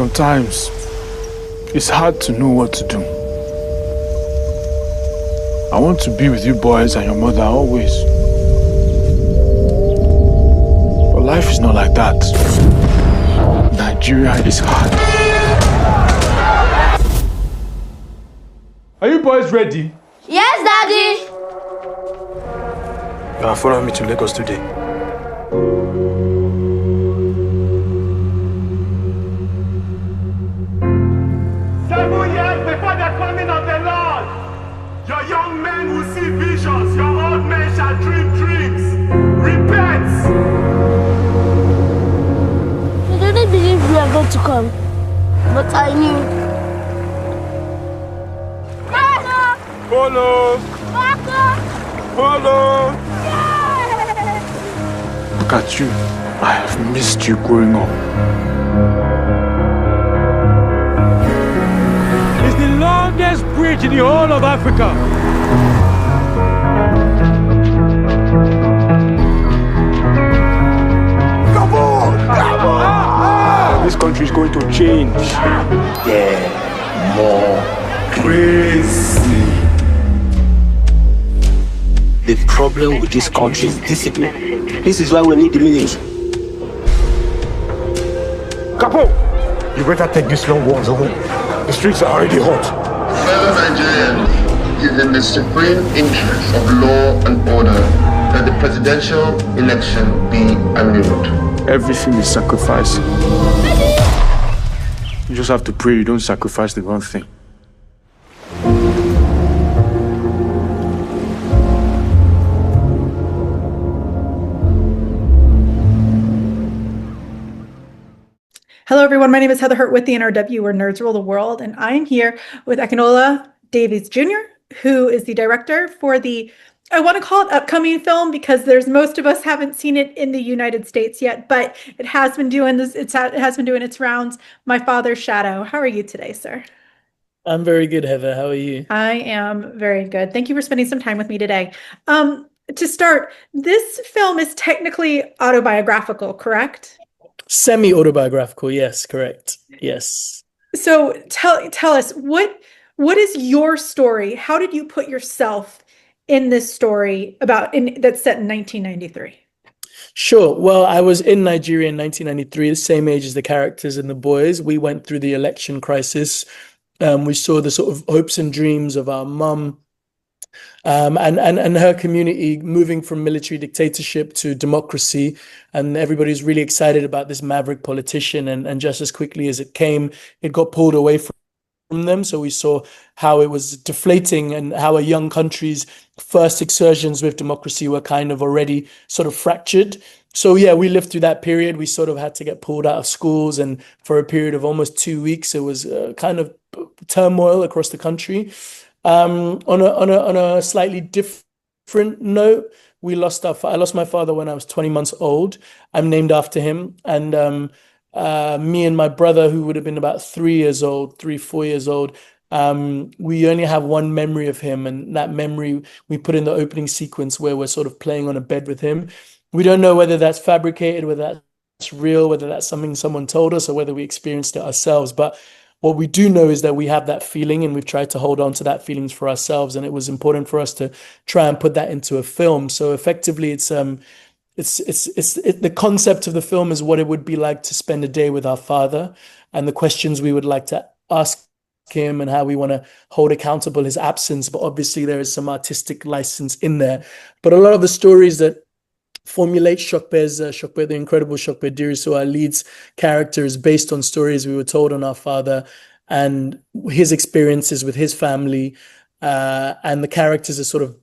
Sometimes it's hard to know what to do. I want to be with you boys and your mother always. But life is not like that. Nigeria is hard. Are you boys ready? Yes, Daddy! You are following me to Lagos today. 7 years before the coming of the Lord, your young men will see visions, your old men shall dream dreams. Repent! I didn't believe you were going to come, but I knew. Follow! Follow! Look at you. I have missed you growing up. It's the longest bridge in the whole of Africa. Come on! Come on! This country is going to change. Yeah, more crazy. The problem with this country is discipline. This is why we need the military. Capo! You better take these long walks away. The streets are already hot. Fellow Nigerians, it is in the supreme interest of law and order that the presidential election be annulled. Everything is sacrifice. You just have to pray you don't sacrifice the wrong thing. Hello, everyone. My name is Heather Hurt with the NRW, where nerds rule the world, and I am here with Akinola Davies Jr., who is the director for the, I want to call it upcoming film because most of us haven't seen it in the United States yet, but it has been doing this. It has been doing its rounds. My Father's Shadow. How are you today, sir? I'm very good, Heather. How are you? I am very good. Thank you for spending some time with me today. To start, this film is technically autobiographical, correct? Semi-autobiographical, yes, correct. Yes. So tell us, what is your story? How did you put yourself in this story that's set in 1993? Sure. Well, I was in Nigeria in 1993, the same age as the characters and the boys. We went through the election crisis. We saw the sort of hopes and dreams of our mum and her community moving from military dictatorship to democracy, and everybody's really excited about this maverick politician, and just as quickly as it came, it got pulled away from them. So we saw how it was deflating and how a young country's first excursions with democracy were kind of already sort of fractured. So yeah, we lived through that period. We sort of had to get pulled out of schools, and for a period of almost 2 weeks, it was kind of turmoil across the country. On a slightly different note, I lost my father when I was 20 months old. I'm named after him, and me and my brother, who would have been about 4 years old, we only have one memory of him, and that memory we put in the opening sequence where we're sort of playing on a bed with him. We don't know whether that's fabricated, whether that's real, whether that's something someone told us, or whether we experienced it ourselves. But what we do know is that we have that feeling, and we've tried to hold on to that feelings for ourselves. And it was important for us to try and put that into a film. So effectively, the concept of the film is what it would be like to spend a day with our father, and the questions we would like to ask him, and how we want to hold accountable his absence. But obviously, there is some artistic license in there. But a lot of the stories that formulate Ṣọpẹ, the incredible Ṣọpẹ Dìrísù, our lead's character, is based on stories we were told on our father and his experiences with his family, and the characters are sort of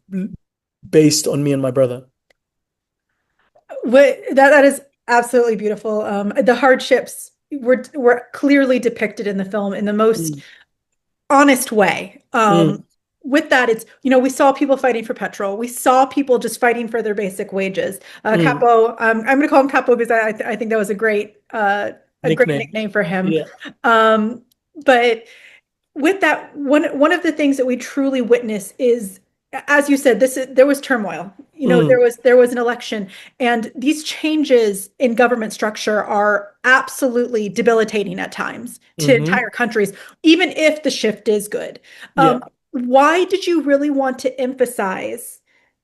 based on me and my brother. That is absolutely beautiful. The hardships were clearly depicted in the film in the most honest way. With that, it's, we saw people fighting for petrol. We saw people just fighting for their basic wages. Capo, I'm going to call him Capo because I think that was a great nickname for him. Yeah. But with that, one of the things that we truly witness is, as you said, there was turmoil. there was an election, and these changes in government structure are absolutely debilitating at times to entire countries, even if the shift is good. Why did you really want to emphasize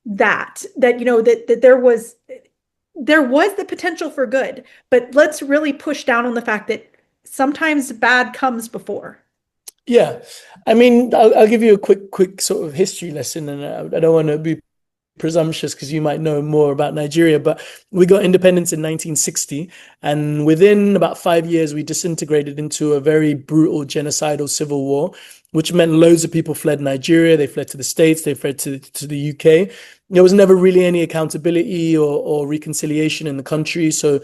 that there was the potential for good, but let's really push down on the fact that sometimes bad comes before? Yeah, I mean, I'll give you a quick sort of history lesson, and I don't want to be presumptuous because you might know more about Nigeria, but we got independence in 1960, and within about 5 years we disintegrated into a very brutal genocidal civil war, which meant loads of people fled Nigeria, they fled to the States, they fled to the UK. There was never really any accountability or reconciliation in the country, so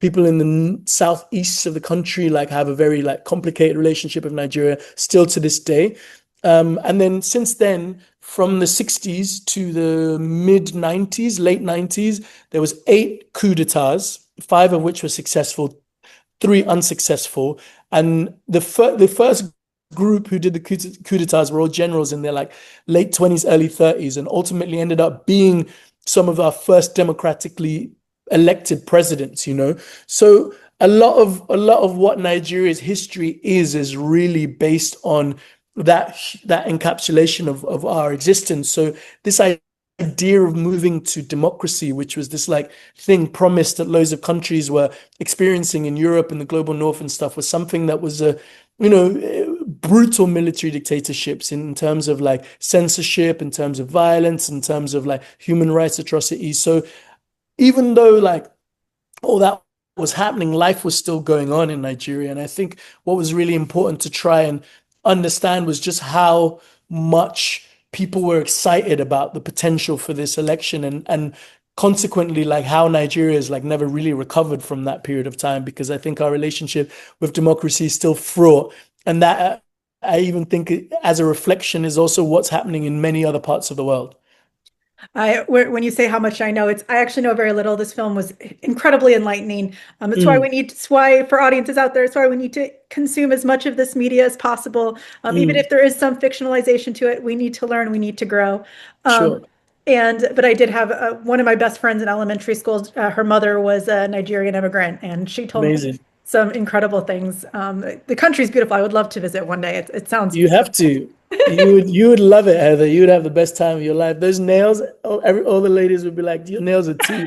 people in the southeast of the country have a very complicated relationship with Nigeria still to this day. And then since then, from the 60s to the mid 90s, late 90s, there was 8 coups d'etats, 5 of which were successful, 3 unsuccessful. And the first group who did the coup d'etats were all generals in their late 20s, early 30s, and ultimately ended up being some of our first democratically elected presidents, So a lot of what Nigeria's history is really based on that encapsulation of our existence. So this idea of moving to democracy, which was this thing promised that loads of countries were experiencing in Europe and the global north and stuff, was something that was brutal military dictatorships in terms of censorship, in terms of violence, in terms of human rights atrocities. So even though all that was happening, life was still going on in Nigeria. And I think what was really important to try and understand was just how much people were excited about the potential for this election, and consequently how Nigeria has never really recovered from that period of time, because I think our relationship with democracy is still fraught, and that I even think as a reflection is also what's happening in many other parts of the world. When you say how much I know, I actually know very little. This film was incredibly enlightening. It's why for audiences out there, it's why we need to consume as much of this media as possible. Even if there is some fictionalization to it, we need to learn, we need to grow. Sure. But I did have one of my best friends in elementary school. Her mother was a Nigerian immigrant, and she told me some incredible things. The country's beautiful. I would love to visit one day. It sounds. You have to. You would love it, Heather. You would have the best time of your life. Those nails, all the ladies would be like, your nails are tea.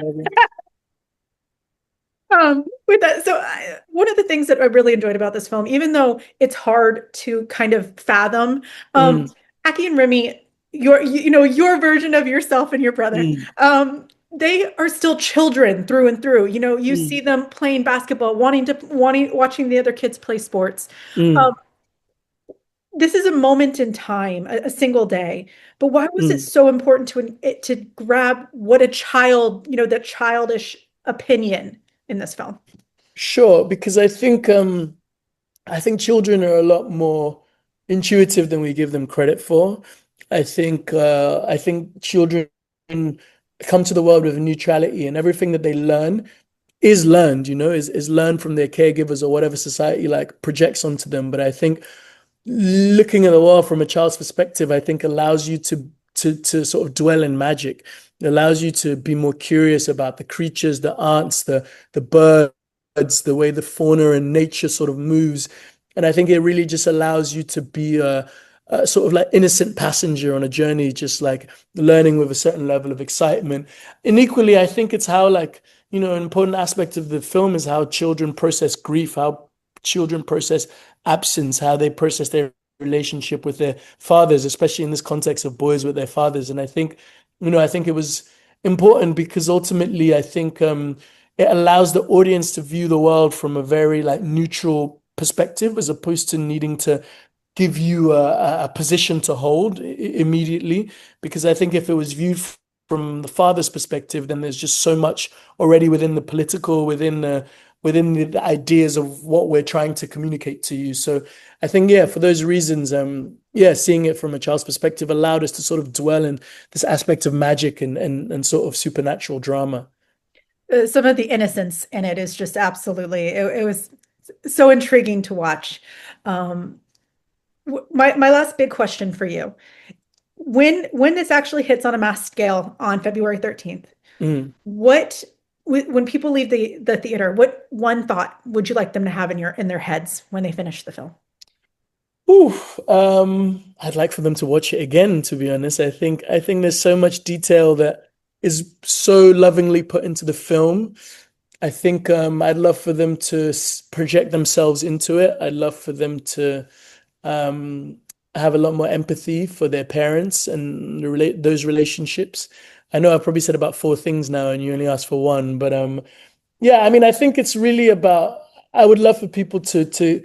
With that, so one of the things that I really enjoyed about this film, even though it's hard to kind of fathom, Aki and Remy, your version of yourself and your brother, they are still children through and through. You see them playing basketball, watching the other kids play sports. This is a moment in time, a single day. But why was it so important to grab what a child, that childish opinion in this film? Sure, because I think children are a lot more intuitive than we give them credit for. I think children come to the world with neutrality, and everything that they learn is learned, is learned from their caregivers or whatever society projects onto them. But I think looking at the world from a child's perspective, I think allows you to sort of dwell in magic. It allows you to be more curious about the creatures, the ants, the birds, the way the fauna and nature sort of moves. And I think it really just allows you to be a sort of innocent passenger on a journey, just learning with a certain level of excitement. And equally, I think it's how an important aspect of the film is how children process grief, how children process absence, how they process their relationship with their fathers, especially in this context of boys with their fathers. And I think it was important because ultimately I think it allows the audience to view the world from a very neutral perspective, as opposed to needing to give you a position to hold immediately. Because I think if it was viewed from the father's perspective, then there's just so much already within the political, within the ideas of what we're trying to communicate to you. So I think, for those reasons, seeing it from a child's perspective allowed us to sort of dwell in this aspect of magic and sort of supernatural drama. Some of the innocence in it is just absolutely, it was so intriguing to watch. My last big question for you. when this actually hits on a mass scale on February 13th, when people leave the theater, what one thought would you like them to have in their heads when they finish the film? I'd like for them to watch it again, to be honest. I think there's so much detail that is so lovingly put into the film. I think I'd love for them to project themselves into it. I'd love for them to have a lot more empathy for their parents and those relationships. I know I've probably said about 4 things now and you only asked for 1, but yeah, I mean, I think it's really about, I would love for people to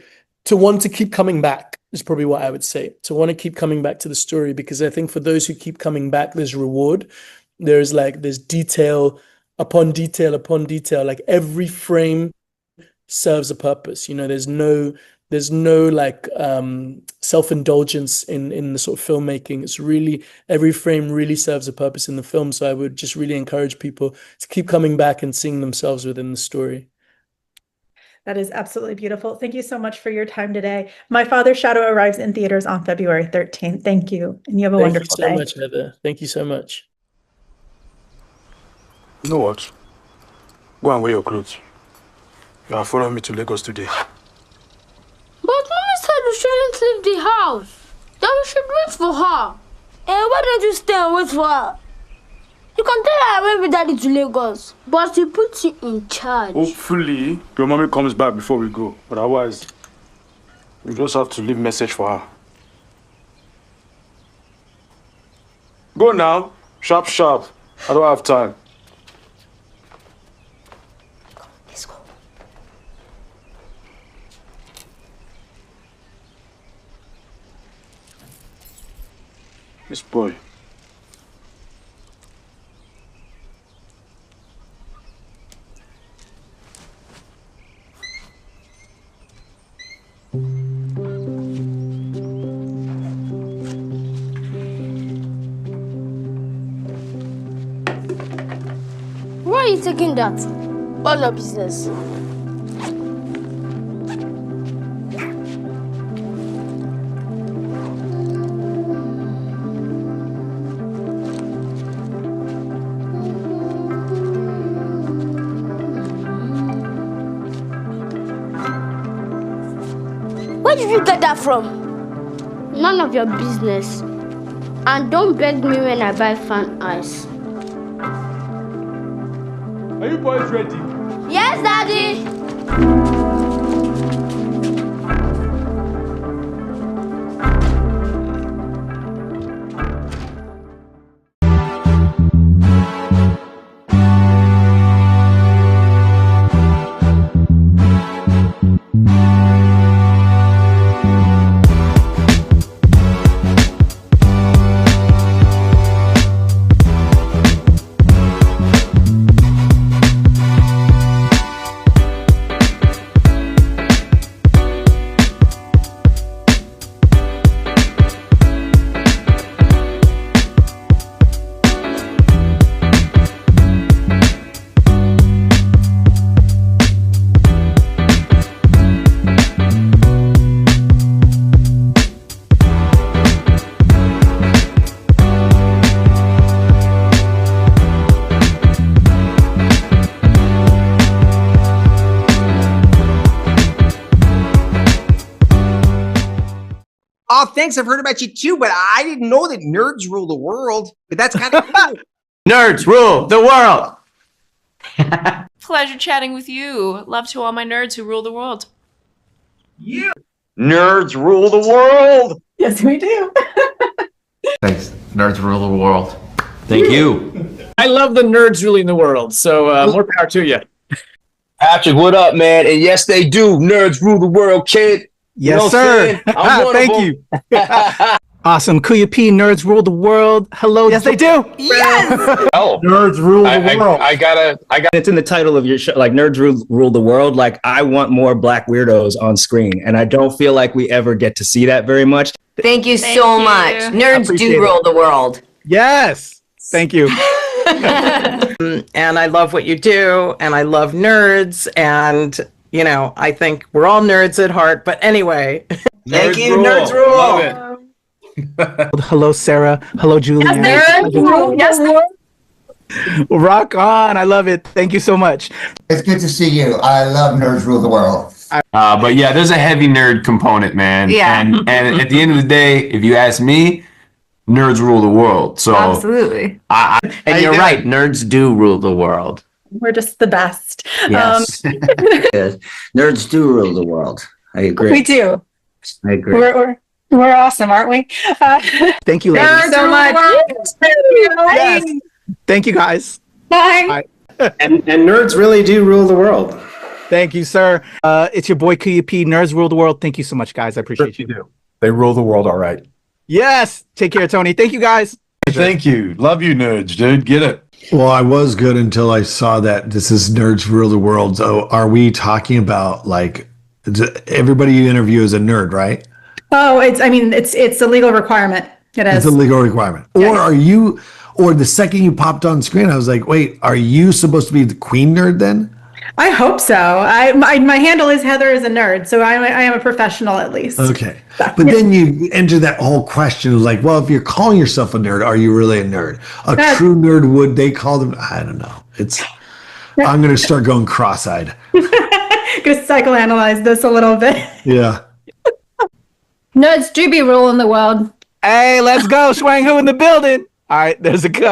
want to keep coming back is probably what I would say, to want to keep coming back to the story, because I think for those who keep coming back, there's reward. There's detail upon detail upon detail, like every frame serves a purpose. There's no self-indulgence in the sort of filmmaking. It's really, every frame really serves a purpose in the film. So I would just really encourage people to keep coming back and seeing themselves within the story. That is absolutely beautiful. Thank you so much for your time today. My Father's Shadow arrives in theaters on February 13th. Thank you. And you have a wonderful day. Thank you so much, Heather. Thank you so much. You know what? Go and wear your clothes. You are following me to Lagos today. But Mommy said we shouldn't leave the house. That we should wait for her. Why don't you stay and wait for her? You can tell her I went with Daddy to Lagos, but she puts you in charge. Hopefully, your mommy comes back before we go. But otherwise, we just have to leave message for her. Go now. Sharp, sharp. I don't have time. Let's go. Miss Boy. Why are you taking that? All your business. Where did you get that from? None of your business. And don't beg me when I buy fan ice. Are you boys ready? Yes, Daddy! Oh, thanks. I've heard about you too, but I didn't know that nerds rule the world. But that's kind of cool. Nerds rule the world. Pleasure chatting with you. Love to all my nerds who rule the world. Yeah. Nerds rule the world. Yes, we do. Thanks. Nerds rule the world. Thank you. I love the nerds ruling the world, so more power to you. Patrick, what up, man? And yes, they do. Nerds rule the world, kid. Yes, you know sir. Thank you. Awesome. Kuya P, nerds rule the world. Hello. Yes, they do. Yes. Oh, nerds rule the world. I got. It's in the title of your show, like nerds rule the world. Like I want more Black weirdos on screen, and I don't feel like we ever get to see that very much. Thank you so much. Nerds do rule the world. Yes. Thank you. And I love what you do, and I love nerds, and you know, I think we're all nerds at heart. But anyway, thank you, nerds rule. Love it. Hello, Sarah. Hello, Julian. Yes, Rock on. I love it. Thank you so much. It's good to see you. I love Nerds Rule the World. But yeah, there's a heavy nerd component, man. Yeah. And at the end of the day, if you ask me, nerds rule the world. So Absolutely. And you're right. Nerds do rule the world. We're just the best. Yes. Yes. Nerds do rule the world. I agree. We do. I agree. We're awesome, aren't we? Thank you, ladies. Nerds so much. Yes. Thank you, guys. Bye. And nerds really do rule the world. Thank you, sir. It's your boy KUP, Nerds Rule the World. Thank you so much, guys. I appreciate you. Do. They rule the world all right. Yes. Take care, Tony. Thank you, guys. Thank you. Love you, nerds, dude. Get it. Well, I was good until I saw that this is Nerds Rule the World. So are we talking about like everybody you interview is a nerd, right? Oh, it's a legal requirement. It is. It's a legal requirement. Yeah. Or are you, or the second you popped on screen, I was like, wait, are you supposed to be the queen nerd then? I hope so. My handle is Heather is a nerd, so I am a professional at least. Okay. But then you enter that whole question of like, well, if you're calling yourself a nerd, are you really a nerd? A true nerd, would they call them? I don't know. I'm going to start going cross-eyed. Going to psychoanalyze this a little bit. Yeah. Nerds do be ruling the world. Hey, let's go. Swang Hu in the building. All right, there's a cut.